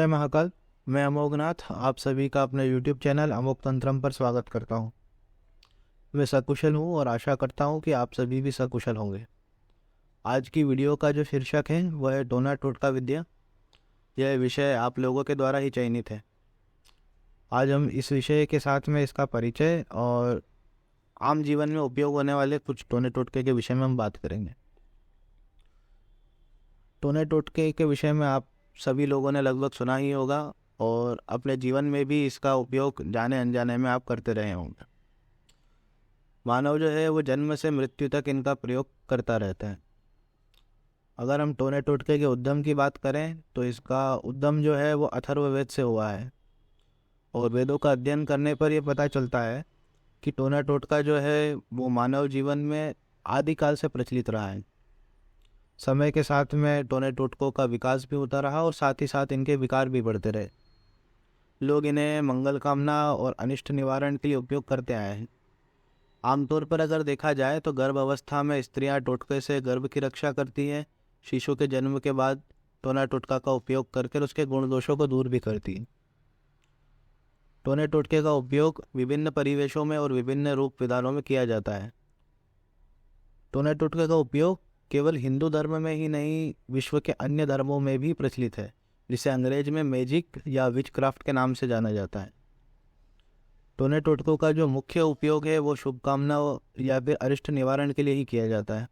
जय महाकाल। मैं अमोघनाथ आप सभी का अपने YouTube चैनल अमोघ तंत्रम पर स्वागत करता हूँ। मैं सकुशल हूँ और आशा करता हूँ कि आप सभी भी सकुशल होंगे। आज की वीडियो का जो शीर्षक है वह है टोना टोटका विद्या। यह विषय आप लोगों के द्वारा ही चयनित है। आज हम इस विषय के साथ में इसका परिचय और आम जीवन में उपयोग होने वाले कुछ टोने टोटके के विषय में हम बात करेंगे। टोने टोटके के विषय में आप सभी लोगों ने लगभग सुना ही होगा और अपने जीवन में भी इसका उपयोग जाने अनजाने में आप करते रहे होंगे। मानव जो है वो जन्म से मृत्यु तक इनका प्रयोग करता रहता है। अगर हम टोने टोटके के उद्गम की बात करें तो इसका उद्गम जो है वो अथर्ववेद से हुआ है और वेदों का अध्ययन करने पर यह पता चलता है कि टोना टोटका जो है वो मानव जीवन में आदिकाल से प्रचलित रहा है। समय के साथ में टोने टोटकों का विकास भी होता रहा और साथ ही साथ इनके विकार भी बढ़ते रहे। लोग इन्हें मंगल कामना और अनिष्ट निवारण के लिए उपयोग करते आए हैं। आमतौर पर अगर देखा जाए तो गर्भ अवस्था में स्त्रियां टोटके से गर्भ की रक्षा करती हैं। शिशु के जन्म के बाद टोना टोटका का उपयोग करके उसके गुण दोषों को दूर भी करती हैं। टोने टोटके का उपयोग विभिन्न परिवेशों में और विभिन्न रूप विधानों में किया जाता है। टोने टोटके का उपयोग केवल हिंदू धर्म में ही नहीं विश्व के अन्य धर्मों में भी प्रचलित है, जिसे अंग्रेज में मैजिक या विचक्राफ्ट के नाम से जाना जाता है। टोने टोटकों का जो मुख्य उपयोग है वो शुभकामना या फिर अरिष्ट निवारण के लिए ही किया जाता है।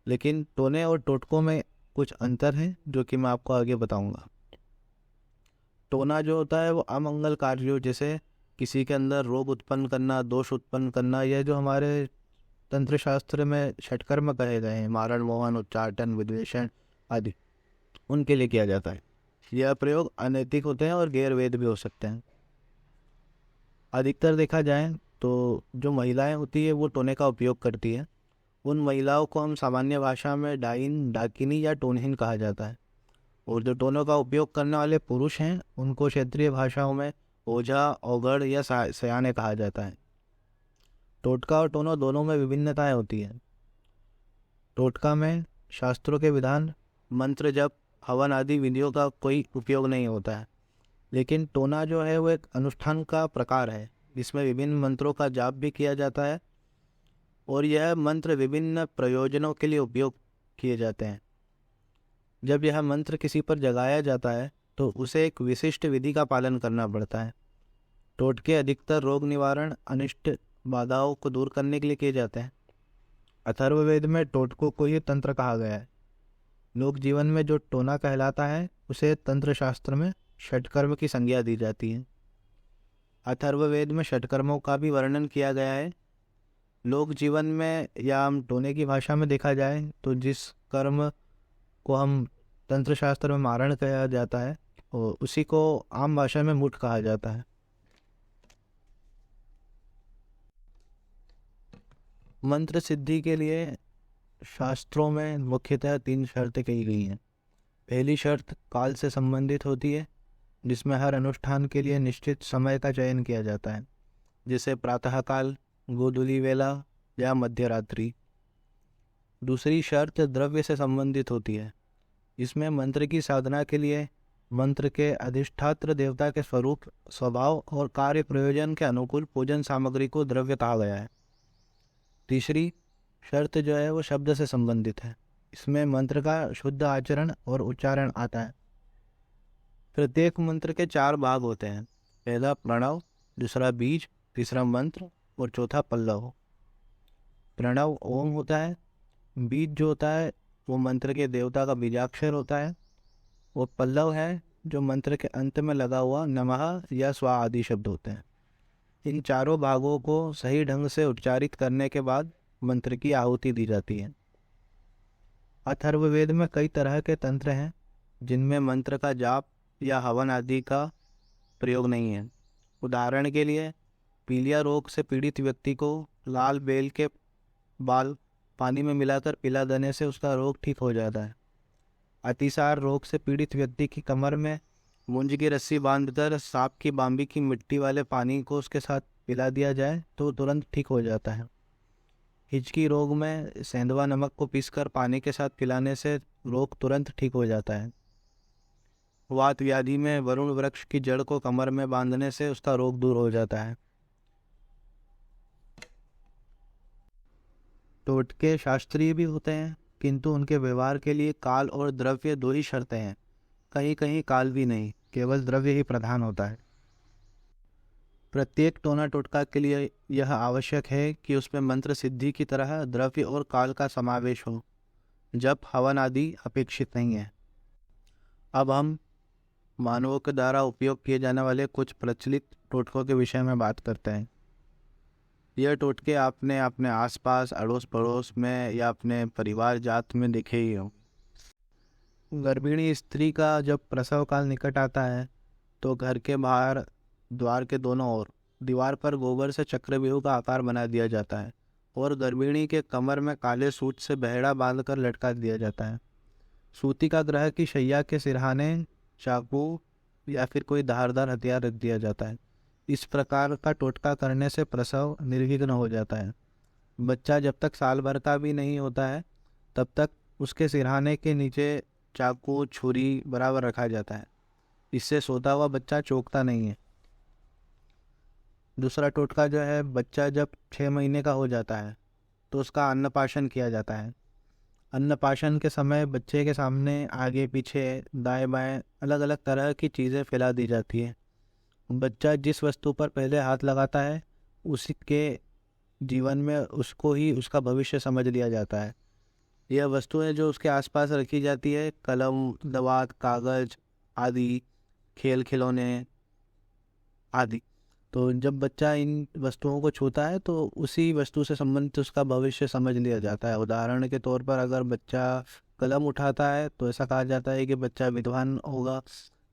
लेकिन टोने और टोटकों में कुछ अंतर है जो कि मैं आपको आगे बताऊंगा। टोना जो होता है वो अमंगल कार्यों जैसे किसी के अंदर रोग उत्पन्न करना, दोष उत्पन्न करना, यह जो हमारे तंत्र शास्त्र में षटकर्म कहे गए हैं, मारण, मोहन, उच्चाटन, विद्वेषण आदि, उनके लिए किया जाता है। यह प्रयोग अनैतिक होते हैं और गैर वैध भी हो सकते हैं। अधिकतर देखा जाए तो जो महिलाएं होती है वो टोने का उपयोग करती है। उन महिलाओं को हम सामान्य भाषा में डाइन, डाकिनी या टोनहीन कहा जाता है। और जो टोनों का उपयोग करने वाले पुरुष हैं उनको क्षेत्रीय भाषाओं में ओझा, औगड़ या सयाने कहा जाता है। टोटका और टोना दोनों में विभिन्नताएं होती हैं। टोटका में शास्त्रों के विधान, मंत्र जप, हवन आदि विधियों का कोई उपयोग नहीं होता है। लेकिन टोना जो है वो एक अनुष्ठान का प्रकार है जिसमें विभिन्न मंत्रों का जाप भी किया जाता है और यह मंत्र विभिन्न प्रयोजनों के लिए उपयोग किए जाते हैं। जब यह मंत्र किसी पर जगाया जाता है तो उसे एक विशिष्ट विधि का पालन करना पड़ता है। टोटके अधिकतर रोग निवारण, अनिष्ट बाधाओं को दूर करने के लिए किए जाते हैं। अथर्ववेद में टोटकों को ये तंत्र कहा गया है। लोक जीवन में जो टोना कहलाता है उसे तंत्र शास्त्र में षटकर्म की संज्ञा दी जाती है। अथर्ववेद में षटकर्मों का भी वर्णन किया गया है। लोक जीवन में या हम टोने की भाषा में देखा जाए तो जिस कर्म को हम तंत्र शास्त्र में मारण कहा जाता है और उसी को आम भाषा में मुठ कहा जाता है। मंत्र सिद्धि के लिए शास्त्रों में मुख्यतः 3 शर्तें कही गई हैं। पहली शर्त काल से संबंधित होती है जिसमें हर अनुष्ठान के लिए निश्चित समय का चयन किया जाता है, जैसे प्रातःकाल, गोधूली वेला या मध्य रात्रि। दूसरी शर्त द्रव्य से संबंधित होती है। इसमें मंत्र की साधना के लिए मंत्र के अधिष्ठात्र देवता के स्वरूप, स्वभाव और कार्य प्रयोजन के अनुकूल पूजन सामग्री को द्रव्य कहा गया है। तीसरी शर्त जो है वो शब्द से संबंधित है। इसमें मंत्र का शुद्ध आचरण और उच्चारण आता है। प्रत्येक मंत्र के 4 भाग होते हैं। पहला प्रणव, दूसरा बीज, तीसरा मंत्र और चौथा पल्लव। प्रणव ओम होता है। बीज जो होता है वो मंत्र के देवता का बीजाक्षर होता है। वो पल्लव है जो मंत्र के अंत में लगा हुआ नमः या स्वा आदि शब्द होते हैं। इन चारों भागों को सही ढंग से उच्चारित करने के बाद मंत्र की आहुति दी जाती है। अथर्ववेद में कई तरह के तंत्र हैं जिनमें मंत्र का जाप या हवन आदि का प्रयोग नहीं है। उदाहरण के लिए पीलिया रोग से पीड़ित व्यक्ति को लाल बेल के बाल पानी में मिलाकर पिला देने से उसका रोग ठीक हो जाता है। अतिसार रोग से पीड़ित व्यक्ति की कमर में मूंज की रस्सी बांधकर सांप की बांबी की मिट्टी वाले पानी को उसके साथ पिला दिया जाए तो तुरंत ठीक हो जाता है। हिचकी रोग में सेंधवा नमक को पीसकर पानी के साथ पिलाने से रोग तुरंत ठीक हो जाता है। वात व्याधि में वरुण वृक्ष की जड़ को कमर में बांधने से उसका रोग दूर हो जाता है। टोटके शास्त्रीय भी होते हैं, किंतु उनके व्यवहार के लिए काल और द्रव्य दो ही शर्तें हैं। कहीं कहीं काल भी नहीं, केवल द्रव्य ही प्रधान होता है। प्रत्येक टोना टोटका के लिए यह आवश्यक है कि उसमें मंत्र सिद्धि की तरह द्रव्य और काल का समावेश हो। जप हवन आदि अपेक्षित नहीं है। अब हम मानवों के द्वारा उपयोग किए जाने वाले कुछ प्रचलित टोटकों के विषय में बात करते हैं। यह टोटके आपने अपने आसपास, अड़ोस पड़ोस में या अपने परिवार जात में देखे ही हों। गर्भिणी स्त्री का जब प्रसव काल निकट आता है तो घर के बाहर द्वार के दोनों ओर दीवार पर गोबर से चक्रव्यूह का आकार बना दिया जाता है और गर्भिणी के कमर में काले सूत से बेहड़ा बांधकर लटका दिया जाता है। सूती का ग्रह की शैया के सिरहाने चाकू या फिर कोई धारदार हथियार रख दिया जाता है। इस प्रकार का टोटका करने से प्रसव निर्विघ्न हो जाता है। बच्चा जब तक साल भर का भी नहीं होता है तब तक उसके सिरहाने के नीचे चाकू छुरी बराबर रखा जाता है। इससे सोता हुआ बच्चा चौंकता नहीं है। दूसरा टोटका जो है, बच्चा जब 6 महीने का हो जाता है तो उसका अन्नपाशन किया जाता है। अन्नपाशन के समय बच्चे के सामने आगे पीछे दाएं बाएं अलग अलग तरह की चीज़ें फैला दी जाती है। बच्चा जिस वस्तु पर पहले हाथ लगाता है उसी के जीवन में उसको ही उसका भविष्य समझ लिया जाता है। यह वस्तुएं जो उसके आसपास रखी जाती है, कलम, दवात, कागज आदि, खेल खिलौने आदि, तो जब बच्चा इन वस्तुओं को छूता है तो उसी वस्तु से संबंधित उसका भविष्य समझ लिया जाता है। उदाहरण के तौर पर अगर बच्चा कलम उठाता है तो ऐसा कहा जाता है कि बच्चा विद्वान होगा।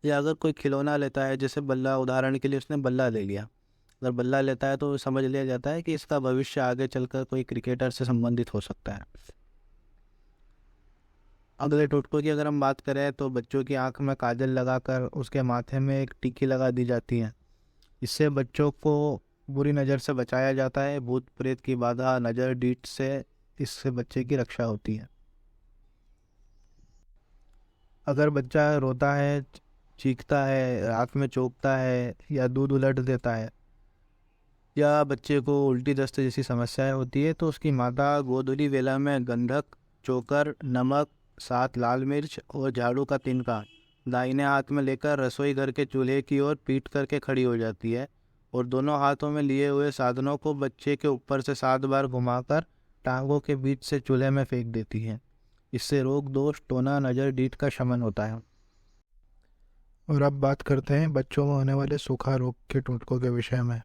या अगर कोई खिलौना लेता है, जैसे बल्ला, उदाहरण के लिए उसने बल्ला ले लिया, अगर बल्ला लेता है तो समझ लिया जाता है कि इसका भविष्य आगे चलकर कोई क्रिकेटर से संबंधित हो सकता है। अगले टोटकों की अगर हम बात करें तो बच्चों की आंख में काजल लगाकर उसके माथे में एक टिक्की लगा दी जाती है। इससे बच्चों को बुरी नज़र से बचाया जाता है। भूत प्रेत की बाधा, नज़र डीठ से इससे बच्चे की रक्षा होती है। अगर बच्चा रोता है, चीखता है, रात में चौंकता है या दूध उलट देता है या बच्चे को उल्टी दस्त जैसी समस्याएं होती है तो उसकी माता गोधूली वेला में गंधक, चोकर, नमक, 7 लाल मिर्च और झाड़ू का तिनका दाहिने हाथ में लेकर रसोई घर के चूल्हे की ओर पीट करके खड़ी हो जाती है और दोनों हाथों में लिए हुए साधनों को बच्चे के ऊपर से 7 बार घुमाकर टांगों के बीच से चूल्हे में फेंक देती है। इससे रोग, दोष, टोना, नज़र, डीठ का शमन होता है। और अब बात करते हैं बच्चों में होने वाले सूखा रोग के टोटकों के विषय में।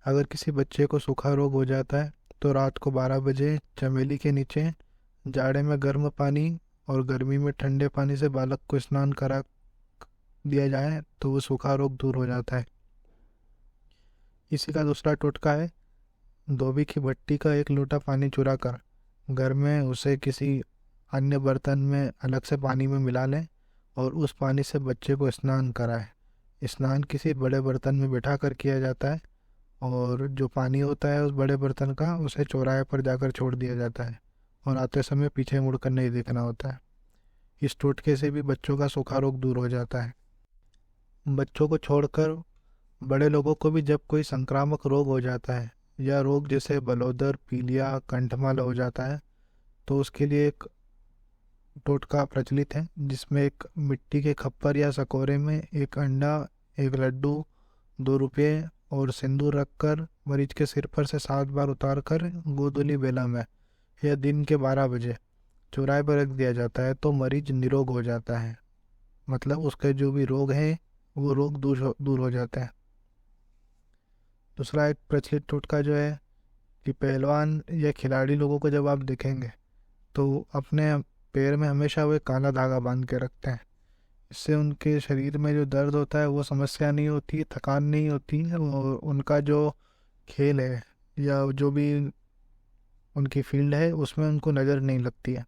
अगर किसी बच्चे को सूखा रोग हो जाता है तो रात को 12 बजे चमेली के नीचे जाड़े में गर्म पानी और गर्मी में ठंडे पानी से बालक को स्नान करा दिया जाए तो वो सूखा रोग दूर हो जाता है। इसी का दूसरा टोटका है, धोबी की भट्टी का 1 लोटा पानी चुरा कर घर में उसे किसी अन्य बर्तन में अलग से पानी में मिला लें और उस पानी से बच्चे को स्नान कराएं। स्नान किसी बड़े बर्तन में बिठा कर किया जाता है और जो पानी होता है उस बड़े बर्तन का उसे चौराहे पर जाकर छोड़ दिया जाता है और आते समय पीछे मुड़कर नहीं देखना होता है। इस टोटके से भी बच्चों का सूखा रोग दूर हो जाता है। बच्चों को छोड़कर बड़े लोगों को भी जब कोई संक्रामक रोग हो जाता है या रोग जैसे बलौदर, पीलिया, कंठमाल हो जाता है तो उसके लिए एक टोटका प्रचलित है जिसमें एक मिट्टी के खप्पर या सकोरे में 1 अंडा, 1 लड्डू, 2 रुपये और सिंदूर रखकर मरीज के सिर पर से 7 बार उतार कर गोधूली बेला में या दिन के 12 बजे चौराहे पर रख दिया जाता है तो मरीज निरोग हो जाता है। मतलब उसके जो भी रोग है वो रोग दूर हो जाता है। दूसरा एक प्रचलित टोटका जो है कि पहलवान या खिलाड़ी लोगों को जब आप देखेंगे तो अपने पैर में हमेशा वो एक काला धागा बांध के रखते हैं। इससे उनके शरीर में जो दर्द होता है वो समस्या नहीं होती, थकान नहीं होती और उनका जो खेल है या जो भी उनकी फील्ड है उसमें उनको नज़र नहीं लगती है।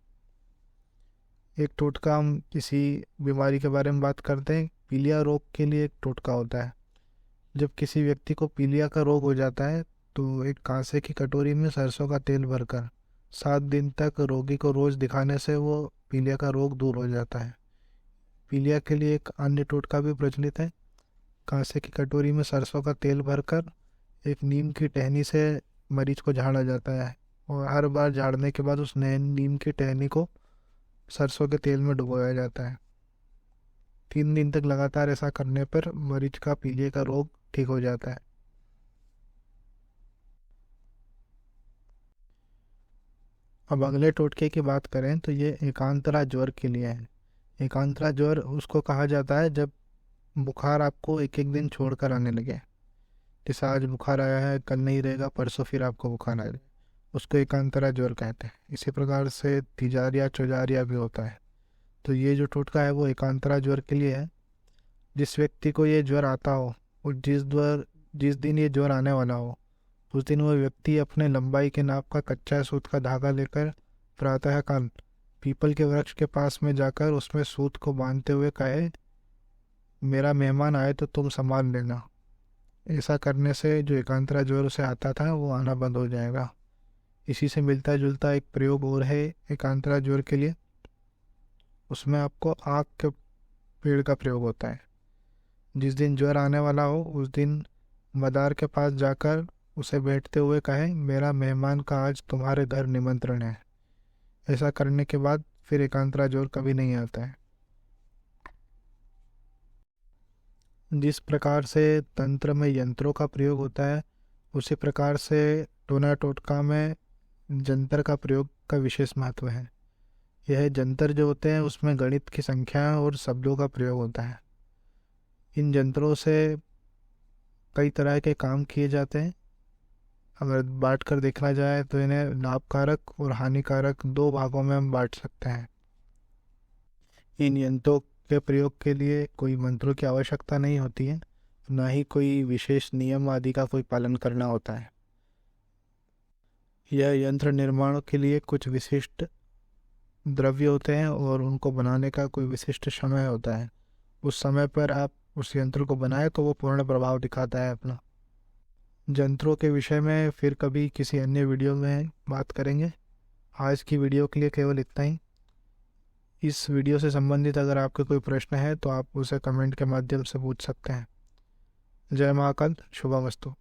एक टोटका, हम किसी बीमारी के बारे में बात करते हैं, पीलिया रोग के लिए एक टोटका होता है। जब किसी व्यक्ति को पीलिया का रोग हो जाता है तो एक कांसे की कटोरी में सरसों का तेल भरकर 7 दिन तक रोगी को रोज़ दिखाने से वो पीलिया का रोग दूर हो जाता है। पीलिया के लिए एक अन्य टोटका भी प्रचलित है। कांसे की कटोरी में सरसों का तेल भरकर एक नीम की टहनी से मरीज को झाड़ा जाता है, और हर बार झाड़ने के बाद उस नए नीम की टहनी को सरसों के तेल में डुबोया जाता है। 3 दिन तक लगातार ऐसा करने पर मरीज का पीलिया का रोग ठीक हो जाता है। अब अगले टोटके की बात करें तो ये एकांतरा ज्वर के लिए है। एकांतरा ज्वर उसको कहा जाता है जब बुखार आपको एक एक दिन छोड़कर आने लगे। जैसे आज बुखार आया है, कल नहीं रहेगा, परसों फिर आपको बुखार आ जाए, उसको एकांतरा ज्वर कहते हैं। इसी प्रकार से तिजारिया चौजारिया भी होता है। तो ये जो टोटका है वो एकांतरा ज्वर के लिए है। जिस व्यक्ति को ये ज्वर आता हो और जिस दिन ये ज्वर आने वाला हो उस दिन वह व्यक्ति अपने लंबाई के नाप का कच्चा सूत का धागा लेकर प्रातःकाल पीपल के वृक्ष के पास में जाकर उसमें सूत को बांधते हुए कहे, मेरा मेहमान आए तो तुम संभाल लेना। ऐसा करने से जो एकांतरा ज्वर उसे आता था वो आना बंद हो जाएगा। इसी से मिलता जुलता एक प्रयोग और है एकांतरा ज्वर के लिए। उसमें आपको आक के पेड़ का प्रयोग होता है। जिस दिन ज्वर आने वाला हो उस दिन मदार के पास जाकर उसे बैठते हुए कहे, मेरा मेहमान का आज तुम्हारे घर निमंत्रण है। ऐसा करने के बाद फिर एकांतरा ज्वर कभी नहीं आता है। जिस प्रकार से तंत्र में यंत्रों का प्रयोग होता है उसी प्रकार से टोना टोटका में जंतर का प्रयोग का विशेष महत्व है। यह जंतर जो होते हैं उसमें गणित की संख्या और शब्दों का प्रयोग होता है। इन जंत्रों से कई तरह के काम किए जाते हैं। अगर बांट कर देखा जाए तो इन्हें लाभकारक और हानिकारक 2 भागों में हम बांट सकते हैं। इन यंत्रों के प्रयोग के लिए कोई मंत्रों की आवश्यकता नहीं होती है, ना ही कोई विशेष नियम आदि का कोई पालन करना होता है। यह यंत्र निर्माण के लिए कुछ विशिष्ट द्रव्य होते हैं और उनको बनाने का कोई विशिष्ट समय होता है। उस समय पर आप उस यंत्र को बनाए तो वो पूर्ण प्रभाव दिखाता है अपना। यंत्रों के विषय में फिर कभी किसी अन्य वीडियो में बात करेंगे। आज की वीडियो के लिए केवल इतना ही। इस वीडियो से संबंधित अगर आपके कोई प्रश्न है तो आप उसे कमेंट के माध्यम से पूछ सकते हैं। जय महाकाल, शुभमस्तु।